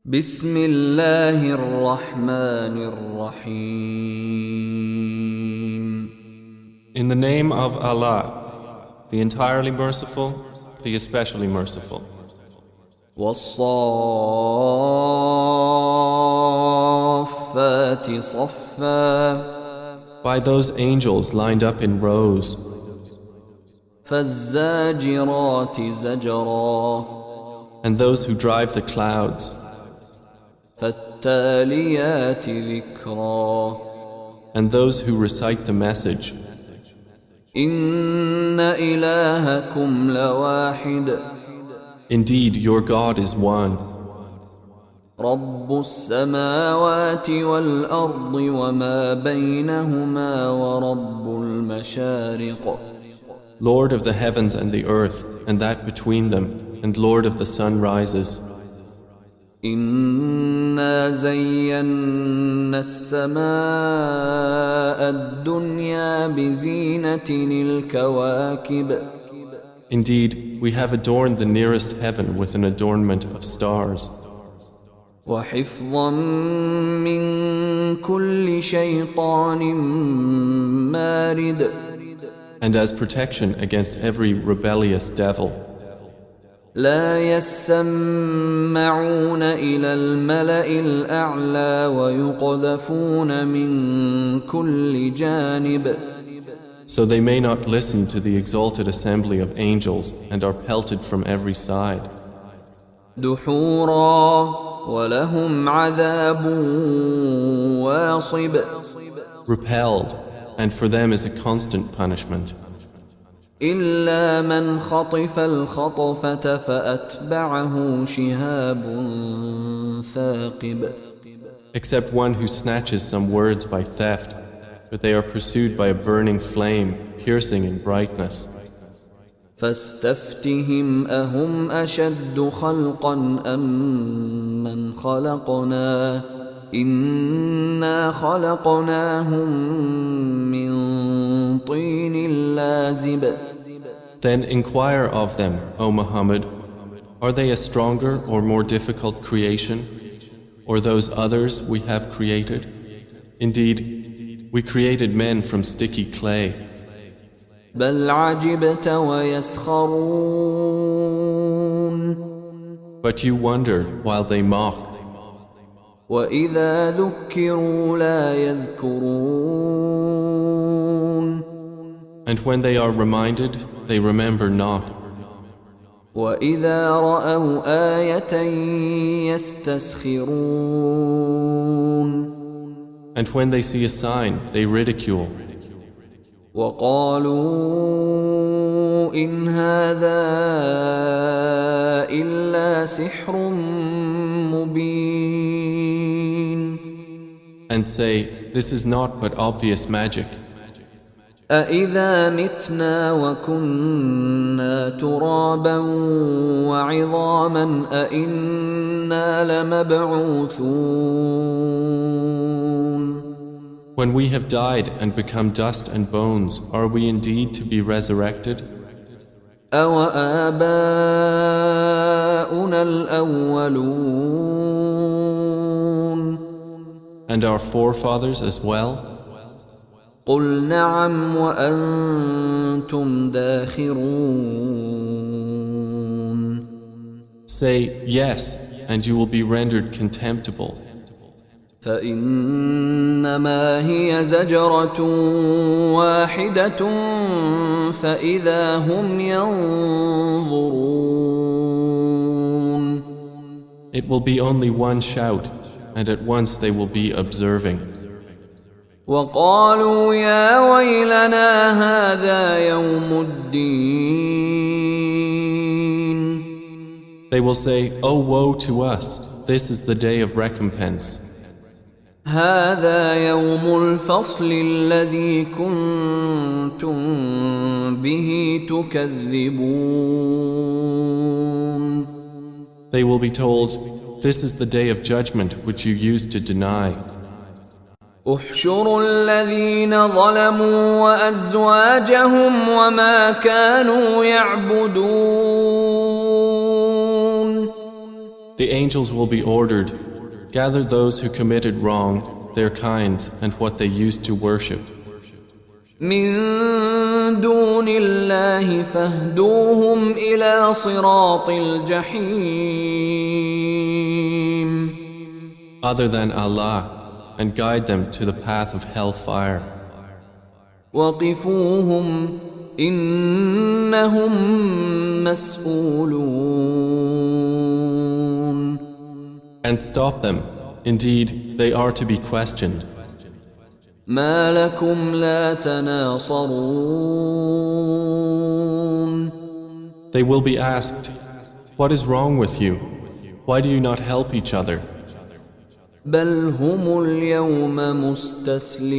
بسم الله الرحمن الرحيم. In the name of Allah, the entirely merciful, the especially merciful. والصافات صفا. By those angels lined up in rows, فالزاجرات زجرا. and those who drive the clouds, فالتاليات ذكرا. and those who recite the message. إن إلهكم لواحد. Indeed, your God is one, رب السماوات والأرض وما بينهما ورب المشارق. Lord of the heavens and the earth, and that between them, and Lord of the sunrises. إنا زينا السماء الدنيا بزينة الكواكب. Indeed, we have adorned the nearest heaven with an adornment of stars, وحفظا من كل شيطان مارد. and as protection against every rebellious devil. لا يسمعون إلى الملأ الأعلى ويقذفون من كل جانب. So they may not listen to the exalted assembly of angels and are pelted from every side. دحورا ولهم عذاب واصب. Repelled, and for them is a constant punishment. إلا من خطف الخطفة فأتبعه شهاب ثاقب. Except one who snatches some words by theft, but they are pursued by a burning flame, piercing in brightness. فاستفتهم أهم أشد خلقا أم من خلقنا إنا خلقناهم من طين لازب. Then inquire of them, O Muhammad, are they a stronger or more difficult creation, or those others we have created? Indeed, we created men from sticky clay. بل عجبت ويسخرون. But you wonder while they mock, وإذا ذكروا لا يذكرون. and when they are reminded, they remember not. وإذا رأوا آية يستسخرون. And when they see a sign, they ridicule. وقالوا إن هذا إلا سحر مبين. And say, this is not but obvious magic. أإذا متنا وكنا ترابا وعظاما أإنا لمبعوثون. When we have died and become dust and bones, are we indeed to be resurrected? أوآباؤنا الأولون. And our forefathers as well? قل نعم وأنتم داخرون. Say, yes, and you will be rendered contemptible. فإنما هي زجرة واحدة فإذا هم ينظرون. It will be only one shout, and at once they will be observing. وقالوا يا ويلنا هذا يوم الدين. They will say, oh woe to us, this is the day of recompense. هذا يوم الفصل الذي كنتم به تكذبون. They will be told, this is the day of judgment which you used to deny. احشروا الذين ظلموا وأزواجهم وما كانوا يعبدون. The angels will be ordered, gather those who committed wrong, their kinds, and what they used to worship. من دون الله فاهدوهم إلى صراط الجحيم. Other than Allah, and guide them to the path of hellfire. وقفوهم إنهم مسؤولون. And stop them. Indeed, they are to be questioned. ما لكم لا تناصرون. They will be asked, what is wrong with you? Why do you not help each other? بل هم اليوم مستسلمون.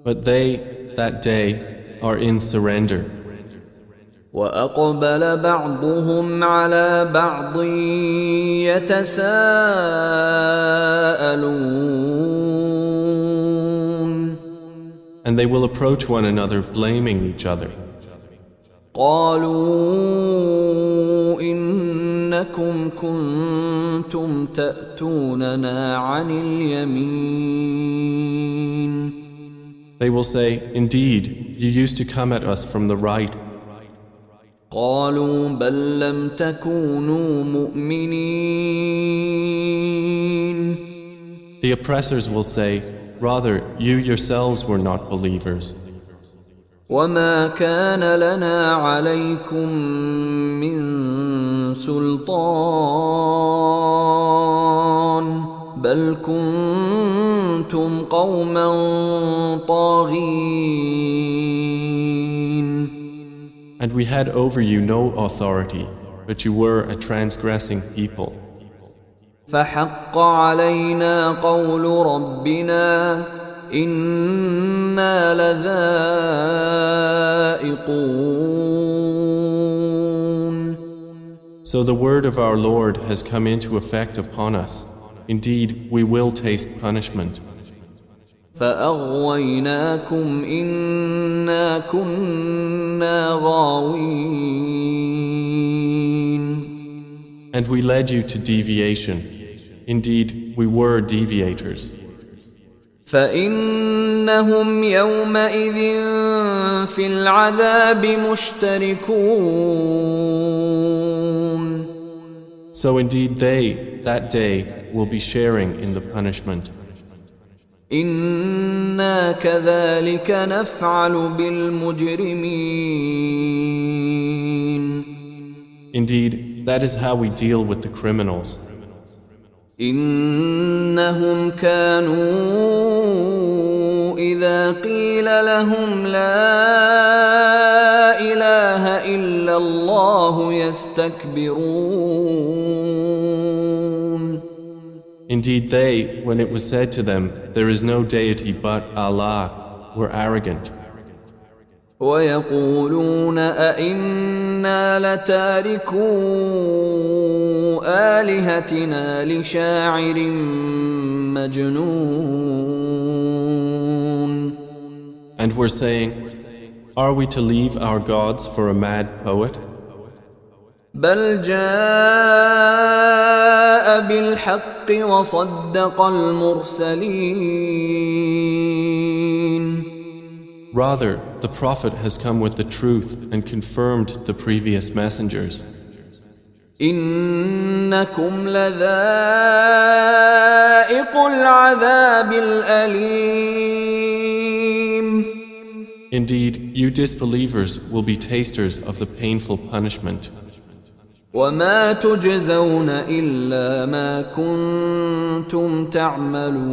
But they, that day, are in surrender. وأقبل بعضهم على بعض يتساءلون. And they will approach one another blaming each other. قالوا إنكم كنتم تأتوننا عن اليمين. They will say, indeed, you used to come at us from the right. قالوا بل لم تكونوا مؤمنين. The oppressors will say, rather, you yourselves were not believers. وما كان لنا عليكم من سلطان بل كنتم قوما طاغين. And we had over you no authority, but you were a transgressing people. فحق علينا قول ربنا إنا لذائقون. So the word of our Lord has come into effect upon us. Indeed, we will taste punishment. فأغويناكم إنا كنا غاوين. And we led you to deviation. Indeed, we were deviators. فإنهم يومئذ في العذاب مشتركون. So indeed they, that day, will be sharing in the punishment. إنا كذلك نفعل بالمجرمين. Indeed, that is how we deal with the criminals. إنهم كانوا إذا قيل لهم لا إله إلا الله يستكبرون. Indeed they, when it was said to them, there is no deity but Allah, were arrogant. ويقولون أئنا لتاركو آلهتنا لشاعر مجنون. And were saying, are we to leave our gods for a mad poet? بل جاء بالحق وصدق المرسلين. Rather, the Prophet has come with the truth and confirmed the previous messengers. إنكم لذائق العذاب الأليم. Indeed, you disbelievers will be tasters of the painful punishment. وما تجزون إلا ما كنتم تعملون.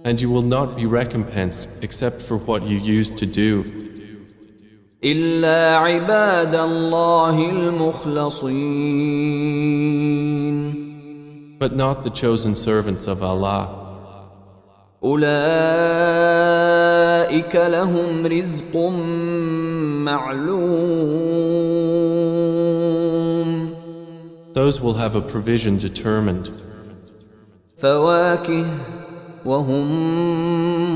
And you will not be recompensed except for what you used to do. إلا عباد الله المخلصين. But not the chosen servants of Allah. أولئك لهم رزق معلوم. Those will have a provision determined. فواكه وهم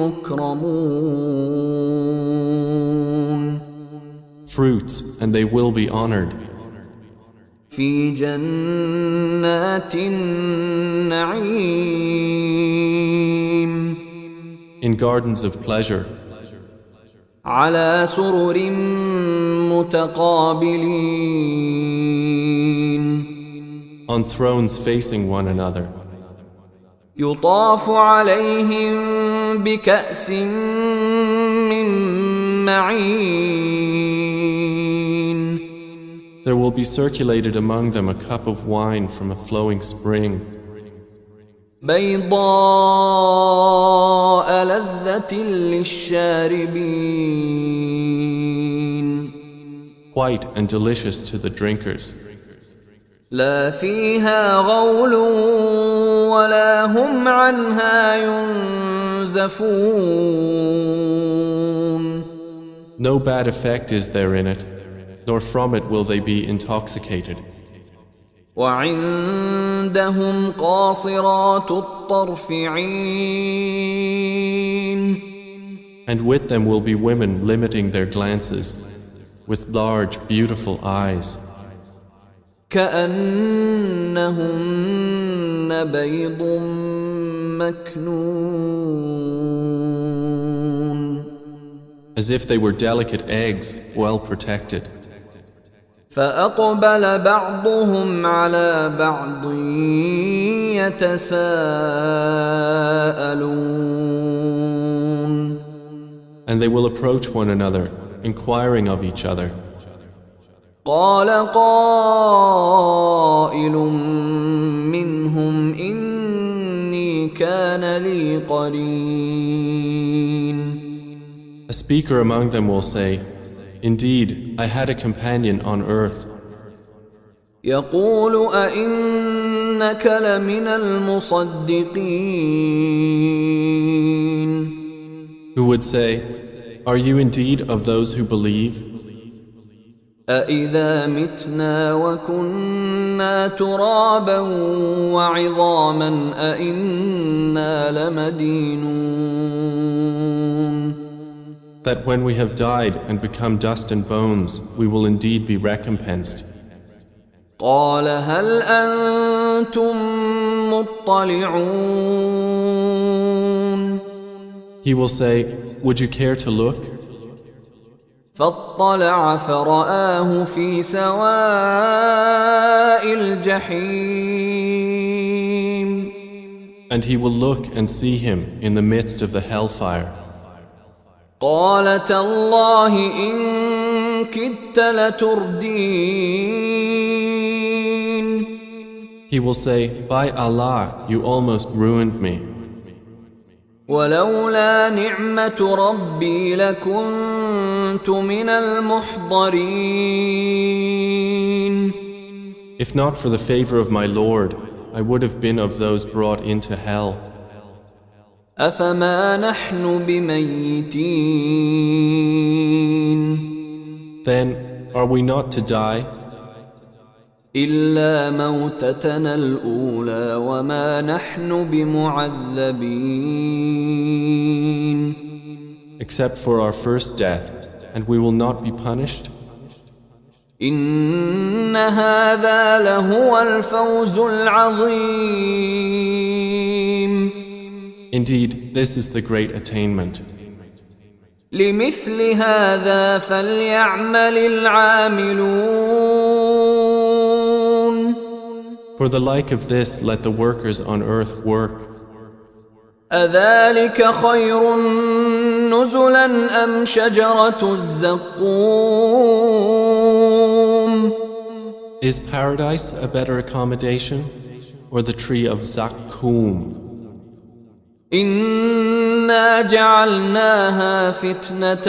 مكرمون. fruits, and they will be honored. في جنات النعيم In gardens of pleasure, على سرر متقابلين on thrones facing one another. يطاف عليهم بكأس من معين There will be circulated among them a cup of wine from a flowing spring, بيضاء لذة للشاربين white and delicious to the drinkers. لا فيها غول ولا هم عنها ينزفون No bad effect is there in it, nor from it will they be intoxicated. وعندهم قاصرات الطرف عين And with them will be women limiting their glances, with large, beautiful eyes, كأنهن بيض مكنون as if they were delicate eggs, well protected. فأقبل بعضهم على بعض يتساءلون And they will approach one another, inquiring of each other. قال قائل منهم إني كان لي قرين A speaker among them will say, Indeed, I had a companion on earth, يقول أئنك لمن المصدقين who would say, Are you indeed of those who believe? أإذا متنا وكنا ترابا وعظاما أإنا لمدينون That when we have died and become dust and bones, we will indeed be recompensed. قال هل أنتم مطلعون He will say, Would you care to look? فاطلع فرآه في سواء الجحيم And he will look and see him in the midst of the hellfire. قال تالله إن كدت لتردين He will say, By Allah, you almost ruined me. ولولا نعمة ربي لكنت من المحضرين If not for the favor of my Lord, I would have been of those brought into hell. أفما نحن بميتين Then, are we not to die? إلا موتتنا الأولى وما نحن بمعذبين Except for our first death, and we will not be punished? إن هذا لهو الفوز العظيم Indeed, this is the great attainment. لمثل هذا فليعمل العاملون For the like of this, let the workers on earth work. أذلك خير نزلا أم شجرة الزقوم Is paradise a better accommodation, or the tree of Zakkum? إنا جعلناها فتنة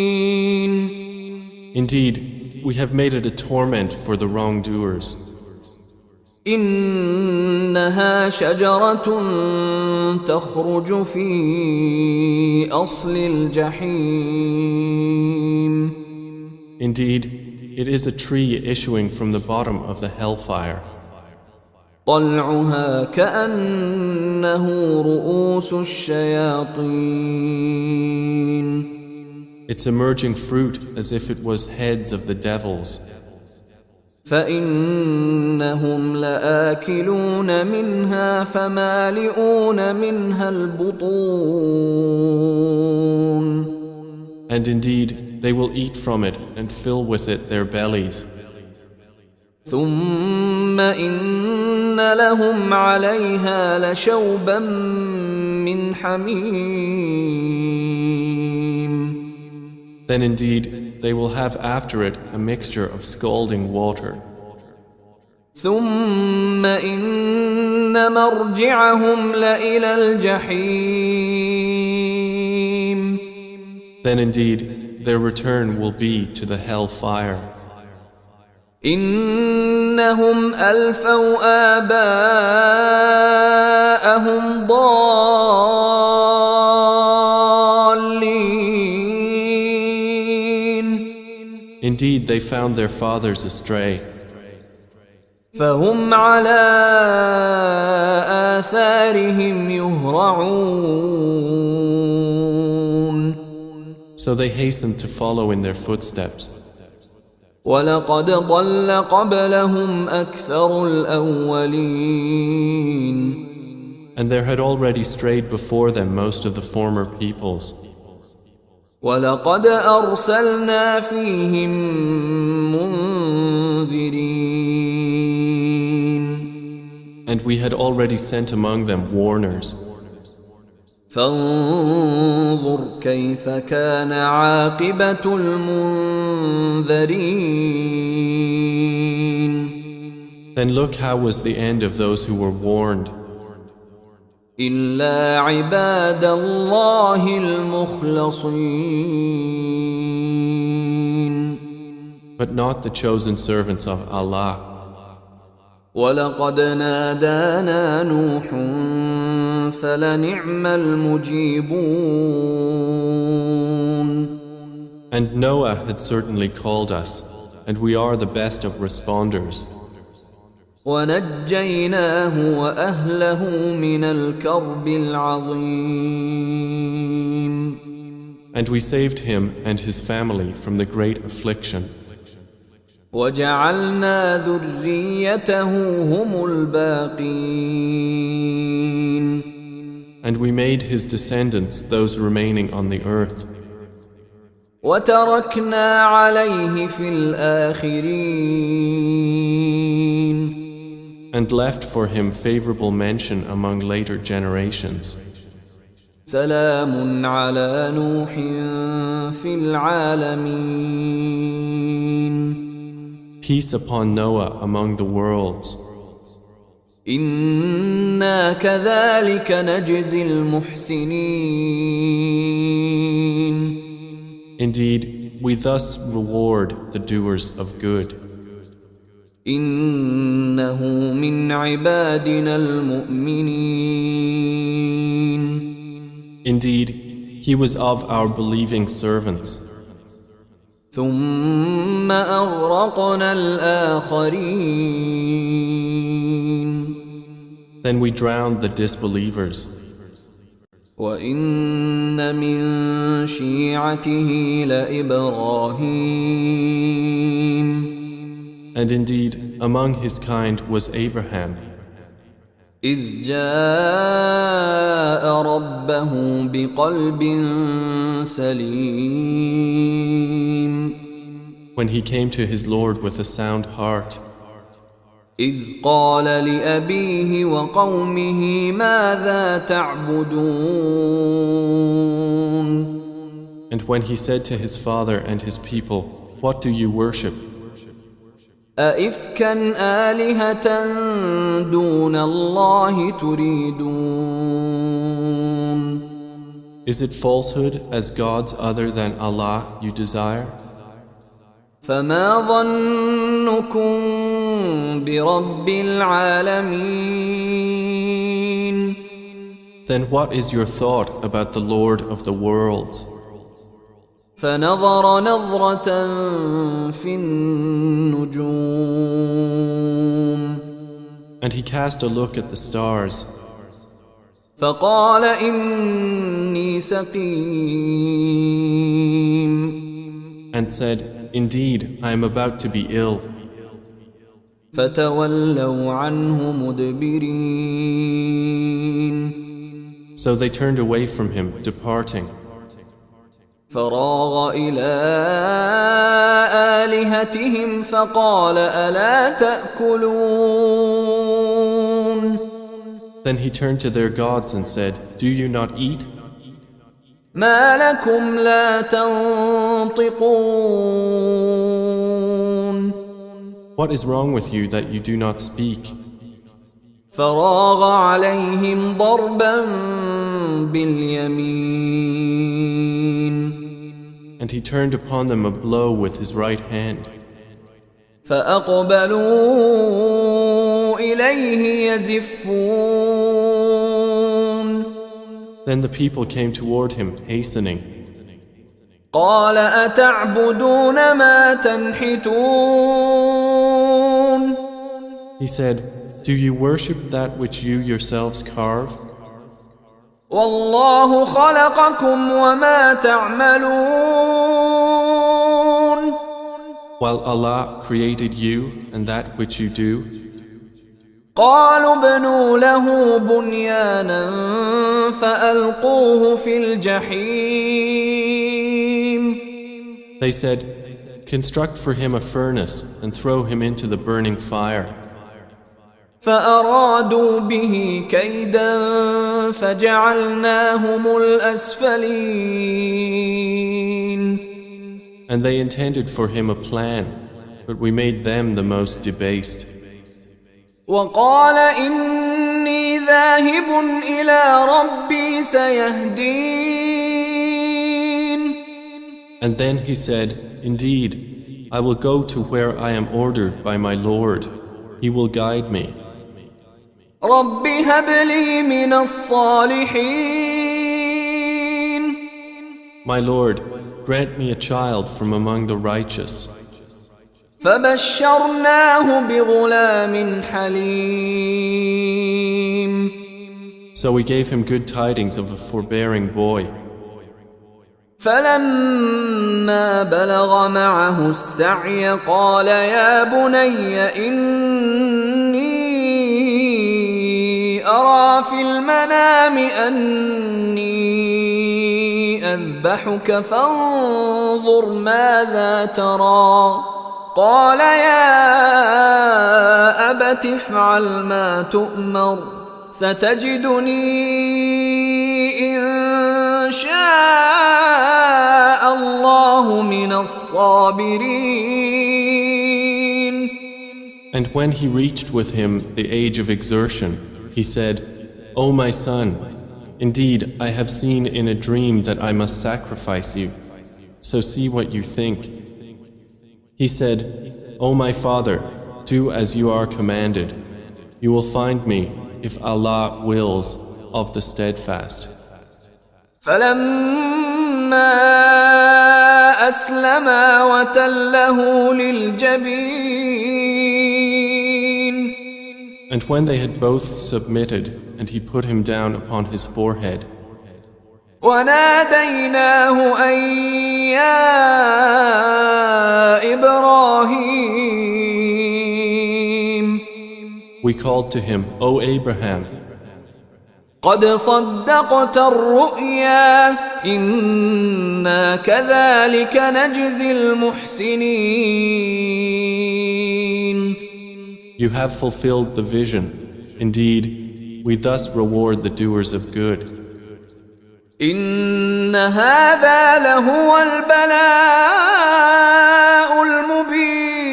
للظالمين Indeed, we have made it a torment for the wrongdoers. إنها شجرة تخرج في أصل الجحيم Indeed, it is a tree issuing from the bottom of the hellfire. طلعها كأنه رؤوس الشياطين its emerging fruit as if it was heads of the devils. فإنهم لآكلون منها فمالئون منها البطون. And indeed, they will eat from it and fill with it their bellies. ثم إن لهم عليها لشوبا من حميم. Then indeed, they will have after it a mixture of scalding water. ثم إن مرجعهم لإلى الجحيم. Then indeed, their return will be to the hell fire. إنهم ألفوا آباءهم ضالين. Indeed, they found their fathers astray. فهم على آثارهم يهرعون. So they hastened to follow in their footsteps. وَلَقَدْ ضَلَّ قَبْلَهُمْ أَكْثَرُ الْأَوَّلِينَ. And there had already strayed before them most of the former peoples. وَلَقَدْ أَرْسَلْنَا فِيهِمْ مُنذِرِينَ. And we had already sent among them warners. فانظر كيف كان عاقبة المنذرين. Then look how was the end of those who were warned. إلا عباد الله المخلصين. But not the chosen servants of Allah. ولقد نادانا نوح فلنعم المجيبون. And Noah had certainly called us, and we are the best of responders. ونجيناه وأهله من الكرب العظيم. And we saved him and his family from the great affliction. وجعلنا ذريته هم الباقين. And we made his descendants those remaining on the earth. وتركنا عليه في الآخرين. And left for him favorable mention among later generations. سلام على نوح في العالمين. Peace upon Noah among the worlds. إنا كذلك نجزي المحسنين. Indeed, we thus reward the doers of good. إنه من عبادنا المؤمنين. Indeed, he was of our believing servants. ثم أغرقنا الآخرين. Then we drowned the disbelievers. وإن من شيعته لإبراهيم. And indeed, among his kind was Abraham. إذ جاء ربه بقلب سليم. When he came to his Lord with a sound heart. إذ قال لأبيه وقومه ماذا تعبدون. And when he said to his father and his people, what do you worship? أئفكا آلهة دون الله تريدون. Is it falsehood as gods other than Allah you desire? فما ظنكم برب العالمين. Then what is your thought about the Lord of the worlds? فنظر نظرة في النجوم. And he cast a look at the stars. فقال إني سقيم and said, Indeed, I am about to be ill. فتولوا عنه مدبرين So they turned away from him, departing. فراغ إلى آلهتهم فقال ألا تأكلون Then he turned to their gods and said, Do you not eat? ما لكم لا تنطقون What is wrong with you that you do not speak? فراغ عليهم ضربا باليمين And he turned upon them a blow with his right hand. فأقبلوا إليه يزفون Then the people came toward him, hastening. قال أتعبدون ما تنحتون He said, Do you worship that which you yourselves carve? والله خلقكم وما تعملون While Allah created you and that which you do. قالوا ابنوا له بنيانا فألقوه في الجحيم They said, Construct for him a furnace and throw him into the burning fire. فأرادوا به كيدا فجعلناهم الأسفلين And they intended for him a plan, but we made them the most debased. وقال إني ذاهب إلى ربي سيهدين And then he said, Indeed, I will go to where I am ordered by my Lord. He will guide me. رب هب لي من الصالحين My Lord, grant me a child from among the righteous. فبشرناه بغلام حليم So we gave him good tidings of a forbearing boy. فلما بلغ معه السعي قال يا بني إني أرى في المنام أني أذبحك فانظر ماذا ترى قال يا أبت افعل ما تؤمر ستجدني إن شاء الله من الصابرين. And when he reached with him the age of exertion, he said, O my son, indeed I have seen in a dream that I must sacrifice you, so see what you think. He said, O my father, do as you are commanded. You will find me, if Allah wills, of the steadfast. فلما أسلما وتله للجبين And when they had both submitted, and he put him down upon his forehead, وناديناه أن يا إبراهيم we called to him, O Abraham, قد صدقت الرؤيا إنا كذلك نجزي المحسنين. You have fulfilled the vision. Indeed, we thus reward the doers of good. إن هذا لهو البلاء المبين.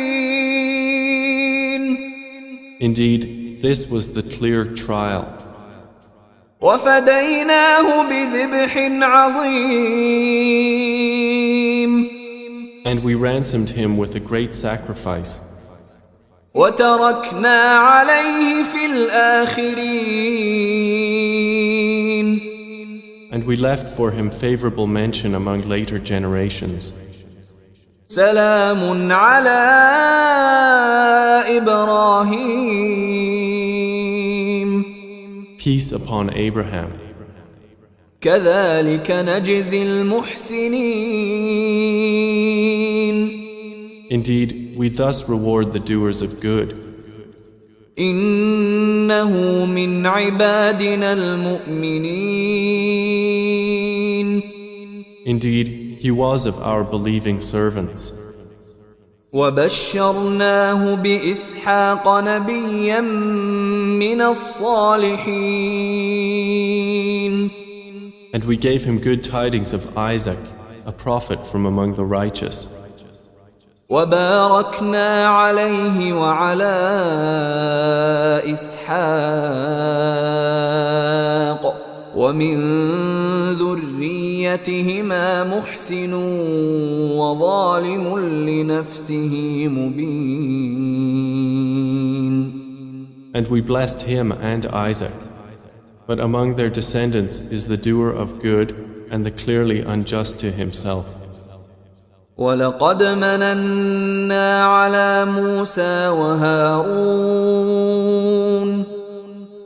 Indeed, this was the clear trial. وفديناه بذبح عظيم. And we ransomed him with a great sacrifice. وتركنا عليه في الآخرين. And we left for him favorable mention among later generations. سلام على إبراهيم Peace upon Abraham. كذلك نجزي المحسنين. Indeed, we thus reward the doers of good. إنه من عبادنا المؤمنين. Indeed, he was of our believing servants. وبشرناه بإسحاق نبيا من الصالحين. And we gave him good tidings of Isaac, a prophet from among the righteous. وباركنا عليه وعلى إسحاق ومن ذريتهما محسن وظالم لنفسه مبين. And we blessed him and Isaac. But among their descendants is the doer of good and the clearly unjust to himself. وَلَقَدْ مَنَنَّا عَلَى مُوسَى وَهَارُونَ.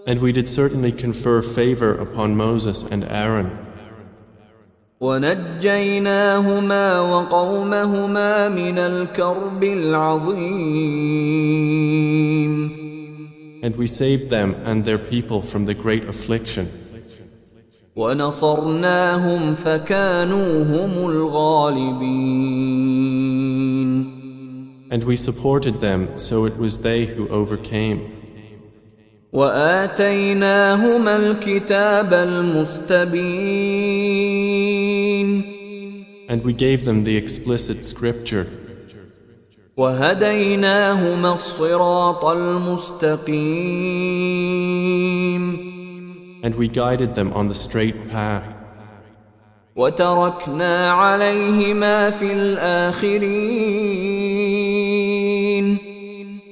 And we did certainly confer favor upon Moses and Aaron. وَنَجَّيْنَاهُمَا وَقَوْمَهُمَا مِنَ الْكَرْبِ الْعَظِيمِ. And we saved them and their people from the great affliction. وَنَصَرْنَاهُمْ فَكَانُوا هُمُ الْغَالِبِينَ. And we supported them, so it was they who overcame. وَآتَيْنَاهُمَا الْكِتَابَ الْمُسْتَبِينَ. And we gave them the explicit scripture. وَهَدَيْنَاهُمَا الصِّرَاطَ الْمُسْتَقِيمَ. And we guided them on the straight path. وَتَرَكْنَا عَلَيْهِمَا فِي الْآخِرِينَ.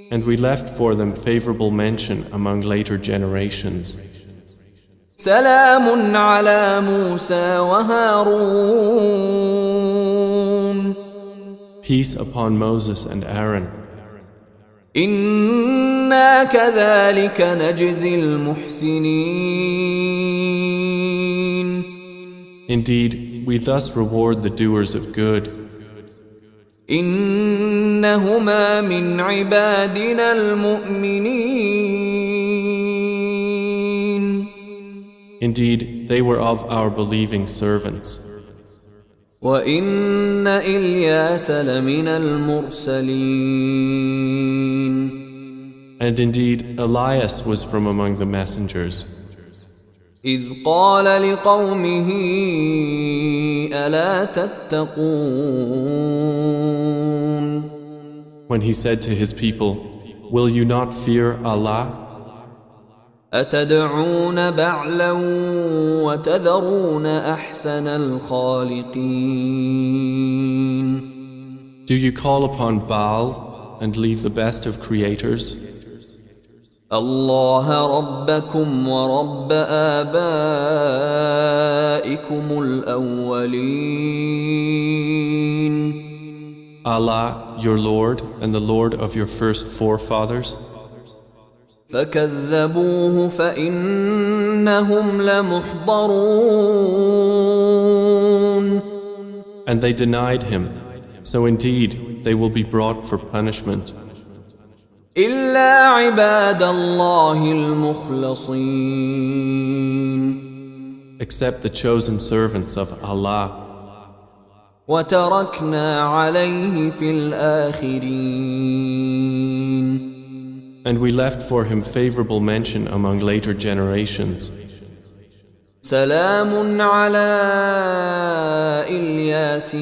And we left for them favorable mention among later generations. سَلَامٌ عَلَى مُوسَى وَهَارُونَ. Peace upon Moses and Aaron. إِنَّا كَذَلِكَ نَجْزِي الْمُحْسِنِينَ. Indeed, we thus reward the doers of good. إِنَّهُمَا مِنْ عِبَادِنَا الْمُؤْمِنِينَ. Indeed, they were of our believing servants. وَإِنَّ إِلْيَاسَ لَمِنَ الْمُرْسَلِينَ. And indeed, Elias was from among the messengers. إِذْ قَالَ لِقَوْمِهِ أَلَا تَتَّقُونَ. When he said to his people, "Will you not fear Allah? أَتَدْعُونَ بَعْلًا وَتَذَرُونَ أَحْسَنَ الْخَالِقِينَ. Do you call upon Baal and leave the best of creators? اللَّهَ رَبَّكُمْ وَرَبَّ آبَائِكُمُ الْأَوَّلِينَ. Allah, your Lord and the Lord of your first forefathers. فَكَذَّبُوهُ فَإِنَّهُمْ لَمُحْضَرُونَ. And they denied him, so indeed they will be brought for punishment. إِلَّا عِبَادَ اللَّهِ الْمُخْلَصِينَ. Except the chosen servants of Allah. وَتَرَكْنَا عَلَيْهِ فِي الْآخِرِينَ. And we left for him favorable mention among later generations. سَلَامٌ عَلَى الْيَاسِينَ.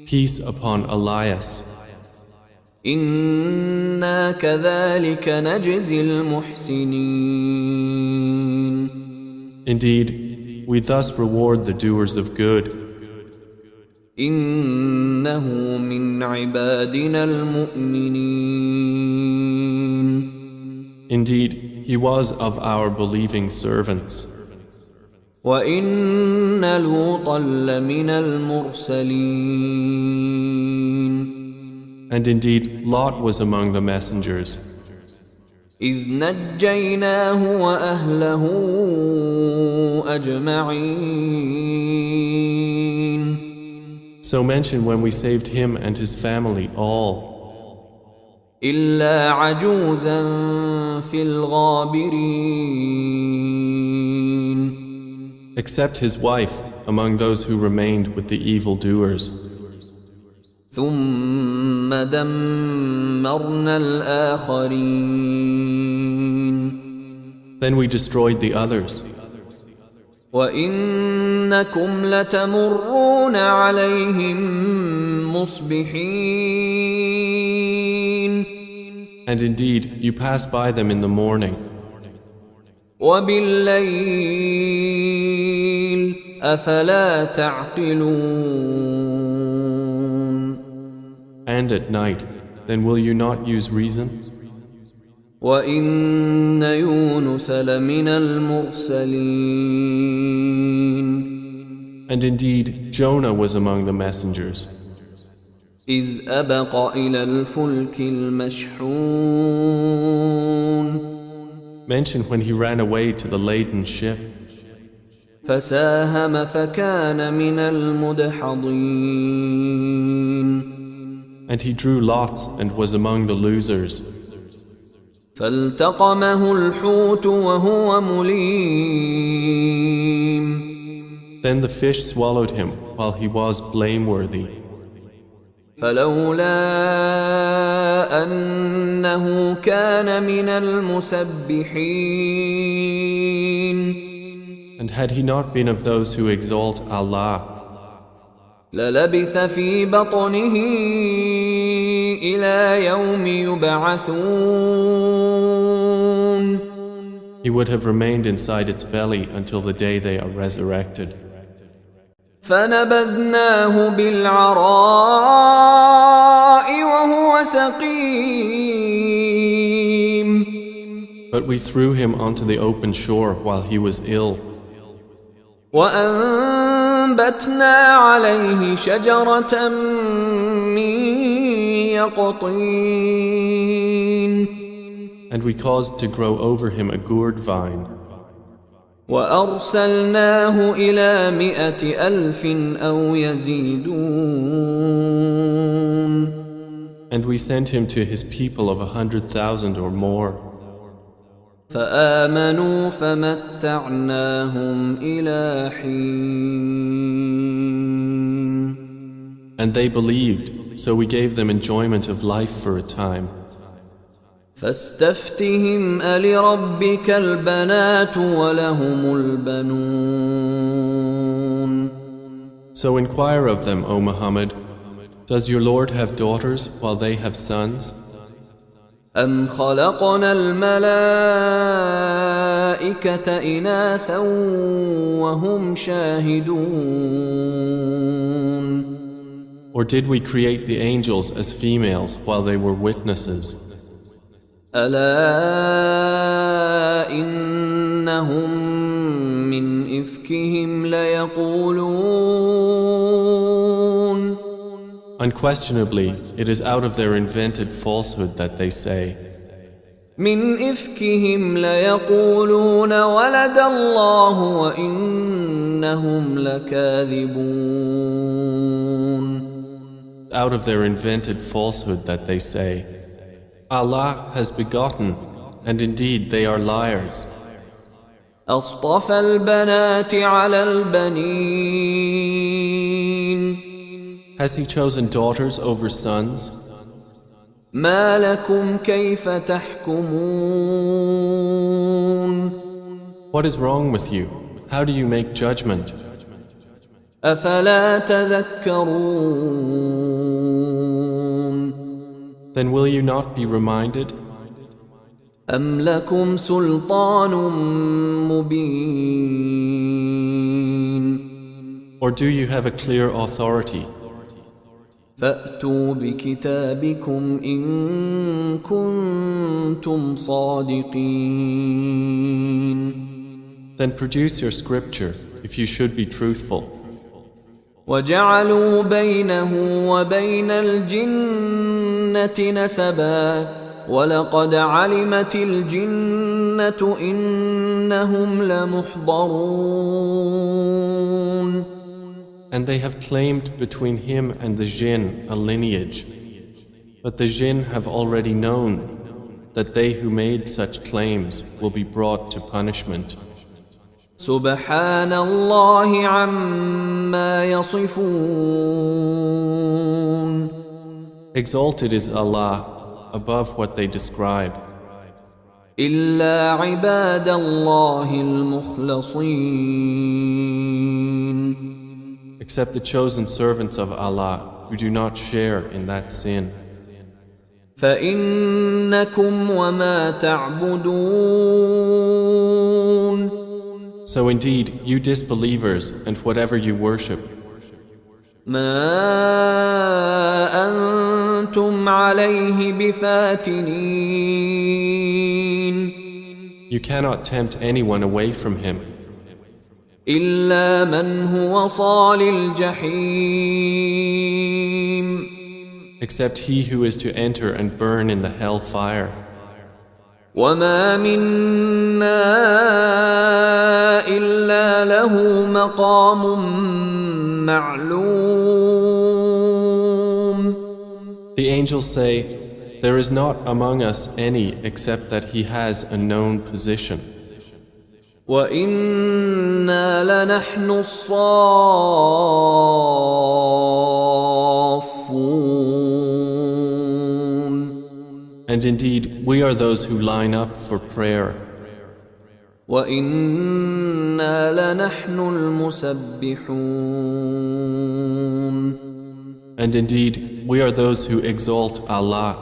Peace upon Elias. إِنَّا كَذَلِكَ نَجْزِي الْمُحْسِنِينَ. Indeed, we thus reward the doers of good. إِنَّهُ مِنْ عِبَادِنَا الْمُؤْمِنِينَ. Indeed, he was of our believing servants. وَإِنَّ لُوطًا لَمِنَ الْمُرْسَلِينَ. And indeed, Lot was among the messengers. إذ نجيناه وأهله أجمعين. So mention when we saved him and his family all, إلا عجوزا في الغابرين. except his wife among those who remained with the evildoers. ثم دمرنا الآخرين. Then we destroyed the others. وإنكم لتمرون عليهم مصبحين. And indeed, you pass by them in the morning, وبالليل أفلا تعقلون. and at night. Then will you not use reason? وإن يونس لمن المرسلين. And indeed, Jonah was among the messengers, إذ أبق إلى الفلك المشحون. mentioned when he ran away to the laden ship, فساهم فكان من المدحضين. and he drew lots and was among the losers. فالتقمه الحوت وهو مليم. Then the fish swallowed him while he was blameworthy. فلولا أنه كان من المسبحين. And had he not been of those who exalt Allah, للبث في بطنه إلى يوم يبعثون. he would have remained inside its belly until the day they are resurrected. فنبذناه بالعراء وهو سقيم. But we threw him onto the open shore while he was ill, وأنبتنا عليه شجرة من يقطين. and we caused to grow over him a gourd vine, وأرسلناه إلى 100,000 أو يزيدون. and we sent him to his people of 100,000 or more. فآمنوا فمتعناهم إلى حين. And they believed, so we gave them enjoyment of life for a time. فاستفتهم ألربك البنات ولهم البنون. So inquire of them, O Muhammad, does your Lord have daughters while they have sons? أم خلقنا الملائكة إناثا وهم شاهدون. Or did we create the angels as females while they were witnesses? ألا إنهم من إفكهم ليقولون. Unquestionably, it is out of their invented falsehood that they say, من إفكهم ليقولون ولد الله وإنهم لكاذبون. out of their invented falsehood that they say, Allah has begotten, and indeed they are liars. أصطفى البنات على البنين. Has he chosen daughters over sons? ما لكم كيف تحكمون. What is wrong with you? How do you make judgment? أفلا تذكرون. Then will you not be reminded? أم لكم سلطان مبين. Or do you have a clear authority? فأتوا بكتابكم إن كنتم صادقين. Then produce your scripture if you should be truthful. وجعلوا بينه وبين الجنة نسبا وَلَقَدْ عَلِمَتِ الْجِنَّةُ إِنَّهُمْ لَمُحْضَرُونَ. And they have claimed between him and the jinn a lineage. But the jinn have already known that they who made such claims will be brought to punishment. سُبْحَانَ اللَّهِ عَمَّا يَصِفُونَ. Exalted is Allah above what they described. إِلَّا عِبَادَ اللَّهِ الْمُخْلَصِينَ. Except the chosen servants of Allah who do not share in that sin. فَإِنَّكُمْ وَمَا تَعْبُدُونَ. So indeed, you disbelievers and whatever you worship, مَا أَنْتُمْ عَلَيْهِ بِفَاتِنِينَ. you cannot tempt anyone away from him, إِلَّا مَنْ هُوَ صَالِ الْجَحِيمِ. except he who is to enter and burn in the hell fire. وَمَا مِنَّا إِلَّا لَهُ مَقَامٌ مَعْلُومٌ. The angels say, there is not among us any except that he has a known position. وَإِنَّا لَنَحْنُ الصَّافُّونَ. And indeed, we are those who line up for prayer. وَإِنَّا لَنَحْنُ الْمُسَبِّحُونَ. And indeed, we are those who exalt Allah.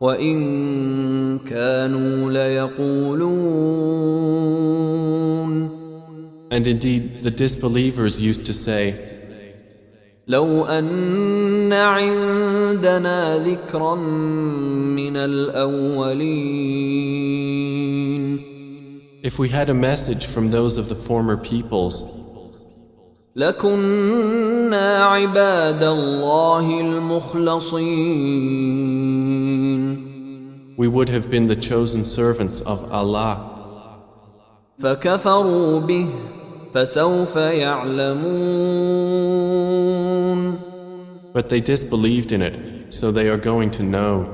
وَإِن كَانُوا لَيَقُولُونَ. And indeed, the disbelievers used to say, لَوْ أَنَّ عِندَنَا ذِكْرًا مِّنَ الْأَوَّلِينَ. if we had a message from those of the former peoples, لَكُنَّا عِبَادَ اللَّهِ الْمُخْلَصِينَ. we would have been the chosen servants of Allah. فَكَفَرُوا بِهِ فَسَوْفَ يَعْلَمُونَ. But they disbelieved in it, so they are going to know.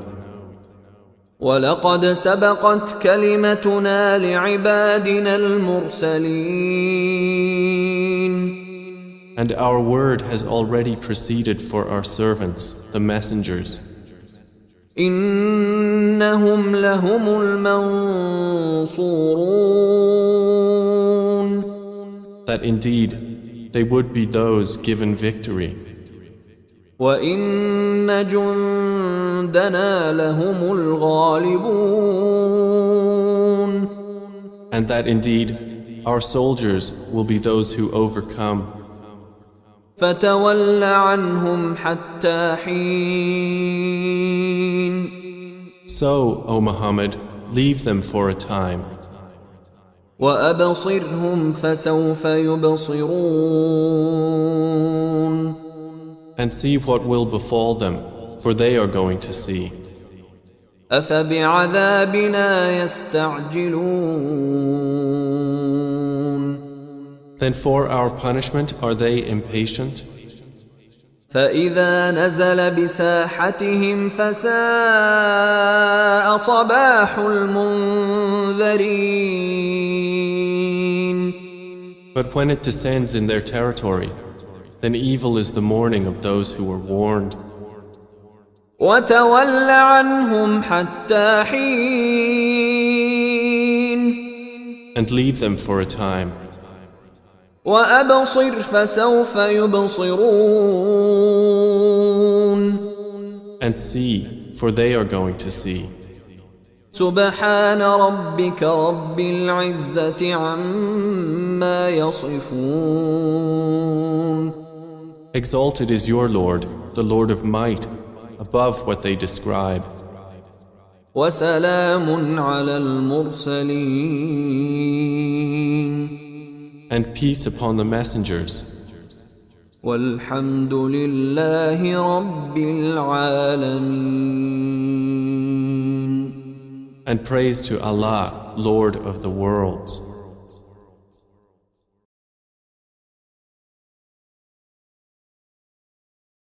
وَلَقَدْ سَبَقَتْ كَلِمَتُنَا لِعِبَادِنَا الْمُرْسَلِينَ. And our word has already proceeded for our servants, the messengers. إِنَّهُمْ لَهُمُ الْمَنْصُورُونَ. That indeed, they would be those given victory. وَإِنَّ جُنْدَنَا لَهُمُ الْغَالِبُونَ. And that indeed, our soldiers will be those who overcome. فَتَوَلَّ عَنْهُمْ حَتَّى حِينٍ. So, O Muhammad, leave them for a time. وَأَبْصِرْهُمْ فَسَوْفَ يُبْصِرُونَ. And see what will befall them, for they are going to see. أَفَبِعَذَابِنَا يَسْتَعْجِلُونَ. Then for our punishment are they impatient? فَإِذَا نَزَلَ بِسَاحَتِهِمْ فَسَاءَ صَبَاحُ الْمُنذَرِينَ. But when it descends in their territory, then evil is the morning of those who were warned. وَتَوَلَّ عَنْهُمْ حَتَّى حِينٍ. And leave them for a time. وَأَبْصِرْ فَسَوْفَ يُبْصِرُونَ. And see, for they are going to see. سُبْحَانَ رَبِّكَ رَبِّ الْعِزَّةِ عَمَّا يَصِفُونَ. Exalted is your Lord, the Lord of might, above what they describe. وَسَلَامٌ عَلَى الْمُرْسَلِينَ. And peace upon the messengers. وَالْحَمْدُ لِلَّهِ رَبِّ الْعَالَمِينَ. And praise to Allah, Lord of the worlds.